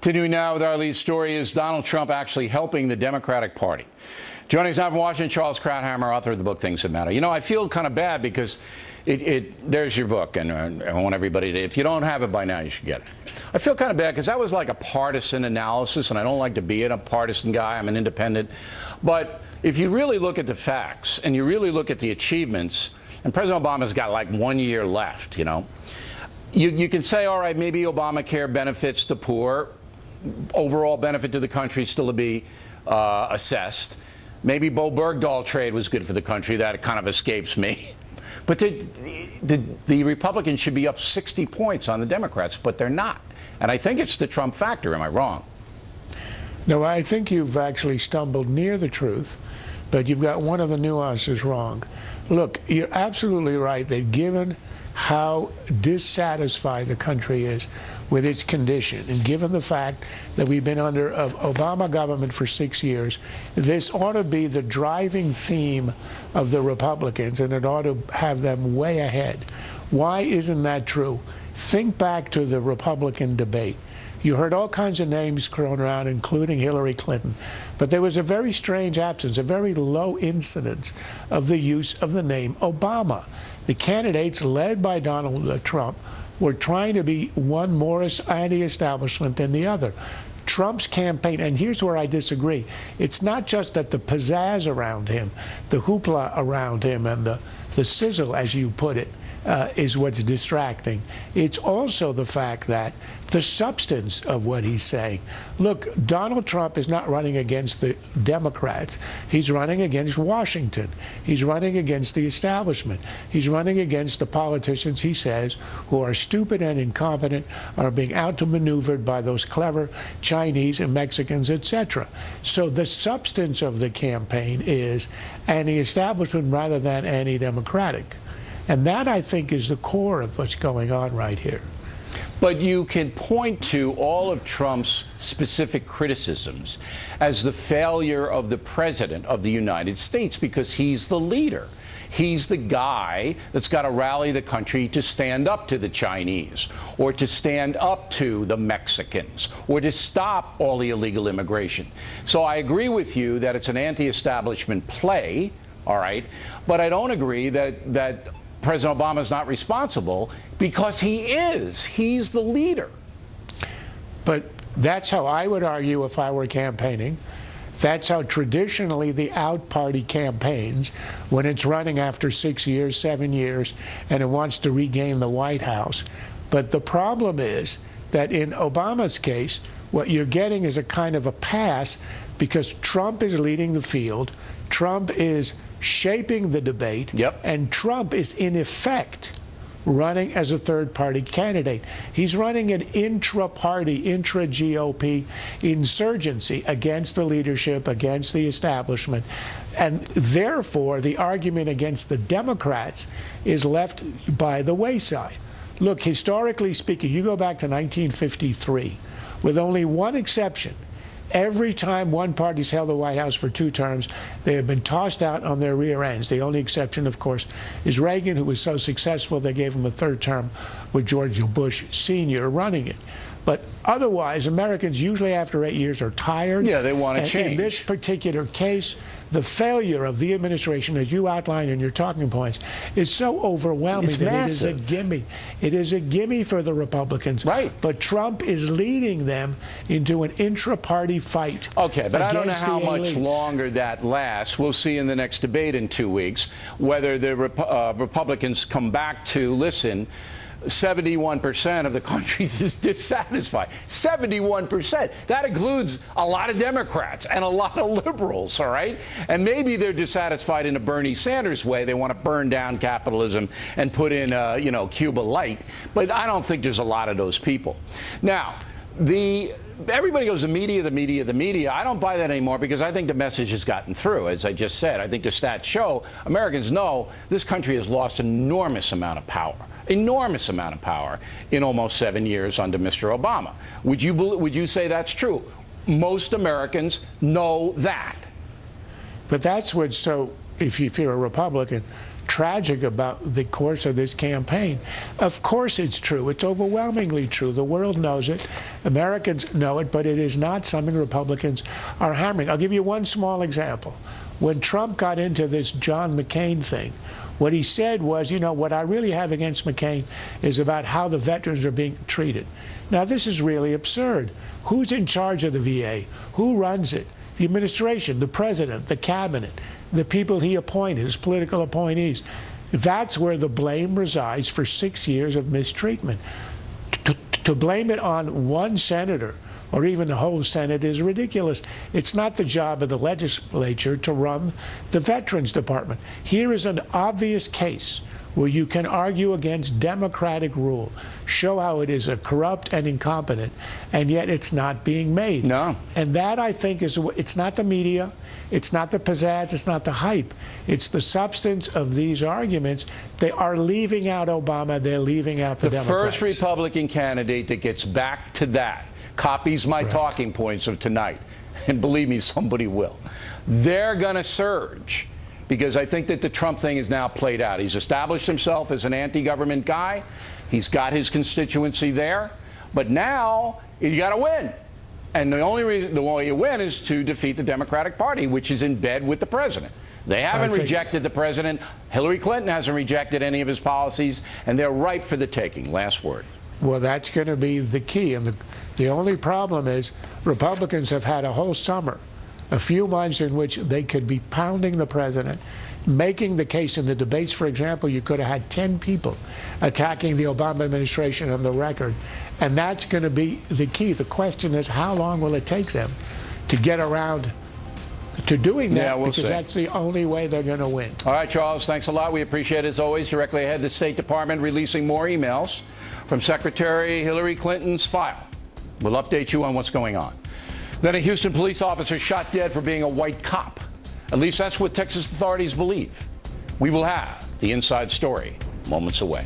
Continuing now with our lead story, is Donald Trump actually helping the Democratic Party? Joining us now from Washington, Charles Krauthammer, author of the book Things That Matter. You know, I feel kind of bad because there's your book, and I want everybody to, if you don't have it by now, you should get it. I feel kind of bad because that was like a partisan analysis, and I don't like to be a partisan guy. I'm an independent. But if you really look at the facts and you really look at the achievements, and President Obama's got like 1 year left, you know, you can say, all right, maybe Obamacare benefits the poor. Overall benefit to the country still to be assessed. Maybe Bo Bergdahl trade was good for the country. That kind of escapes me. But the Republicans should be up 60 points on the Democrats, but they're not. And I think it's the Trump factor. Am I wrong? No, I think you've actually stumbled near the truth, but you've got one of the nuances wrong. Look, you're absolutely right that given how dissatisfied the country is with its condition, and given the fact that we've been under an Obama government for 6 years, this ought to be the driving theme of the Republicans, and it ought to have them way ahead. Why isn't that true? Think back to the Republican debate. You heard all kinds of names thrown around, including Hillary Clinton. But there was a very strange absence, a very low incidence of the use of the name Obama. The candidates led by Donald Trump were trying to be one more anti-establishment than the other. Trump's campaign, and here's where I disagree, it's not just that the pizzazz around him, the hoopla around him, and the sizzle, as you put it, is what's distracting. It's also the fact that the substance of what he's saying. Look, Donald Trump is not running against the Democrats. He's running against Washington. He's running against the establishment. He's running against the politicians, he says, who are stupid and incompetent, are being outmaneuvered by those clever Chinese and Mexicans, etc. So the substance of the campaign is anti-establishment rather than anti-democratic. And that, I think, is the core of what's going on right here. But you can point to all of Trump's specific criticisms as the failure of the president of the United States, because he's the leader. He's the guy that's got to rally the country to stand up to the Chinese, or to stand up to the Mexicans, or to stop all the illegal immigration. So I agree with you that it's an anti-establishment play, all right, but I don't agree that President Obama is not responsible, because he is. He's the leader. But that's how I would argue if I were campaigning. That's how traditionally the out party campaigns when it's running after 6 years, 7 years, and it wants to regain the White House. But the problem is that in Obama's case, what you're getting is a kind of a pass because Trump is leading the field. Trump is shaping the debate, and Trump is in effect running as a third-party candidate. He's running an intra-party, intra-GOP insurgency against the leadership, against the establishment, and therefore the argument against the Democrats is left by the wayside. Look, historically speaking, you go back to 1953, with only one exception. Every time one party's held the White House for 2 terms, they have been tossed out on their rear ends. The only exception, of course, is Reagan, who was so successful they gave him a 3rd term with George Bush Sr. running it. But otherwise, Americans usually after 8 years are tired. Yeah, they want to change. In this particular case, the failure of the administration, as you outlined in your talking points, is so overwhelming that it is a gimme. It is a gimme for the Republicans. Right. But Trump is leading them into an intra-party fight. Okay, but I don't know how much longer that lasts. We'll see in the next debate in 2 weeks whether the Republicans come back to, listen, 71% of the country is dissatisfied. 71%. That includes a lot of Democrats and a lot of liberals, all right? And maybe they're dissatisfied in a Bernie Sanders way. They want to burn down capitalism and put in, you know, Cuba Light. But I don't think there's a lot of those people. Now, everybody goes, the media, the media, the media. I don't buy that anymore because I think the message has gotten through. As I just said, I think the stats show Americans know this country has lost an enormous amount of power. Enormous amount of power in almost 7 years under Mr. Obama. Would you say that's true? Most Americans know that. But that's what's so, if you're a Republican, tragic about the course of this campaign. Of course it's true. It's overwhelmingly true. The world knows it. Americans know it, but it is not something Republicans are hammering. I'll give you one small example. When Trump got into this John McCain thing, what he said was, you know, what I really have against McCain is about how the veterans are being treated. Now, this is really absurd. Who's in charge of the VA? Who runs it? The administration, the president, the cabinet, the people he appointed, his political appointees. That's where the blame resides for 6 years of mistreatment. To blame it on one senator or even the whole Senate is ridiculous. It's not the job of the legislature to run the Veterans Department. Here is an obvious case where you can argue against democratic rule, show how it is corrupt and incompetent, and yet it's not being made. No. And that, I think, is, it's not the media, it's not the pizzazz, it's not the hype. It's the substance of these arguments. They are leaving out Obama, they're leaving out the Democrats. First Republican candidate that gets back to that, copies my talking points of tonight, and believe me, somebody will. They're going to surge, because I think that the Trump thing is now played out. He's established himself as an anti-government guy. He's got his constituency there. But now you got to win. And the only reason the way you win is to defeat the Democratic Party, which is in bed with the president. They haven't rejected the president. Hillary Clinton hasn't rejected any of his policies, and they're ripe for the taking. Last word. Well, that's going to be the key. And the only problem is Republicans have had a whole summer, a few months in which they could be pounding the president, making the case in the debates. For example, you could have had 10 people attacking the Obama administration on the record. And that's going to be the key. The question is, how long will it take them to get around to doing that? Yeah, we'll because see. that's the only way they're going to win. All right, Charles, thanks a lot. We appreciate it as always. Directly ahead, the State Department releasing more emails from Secretary Hillary Clinton's file. We'll update you on what's going on. Then a Houston police officer shot dead for being a white cop. At least that's what Texas authorities believe. We will have the inside story moments away.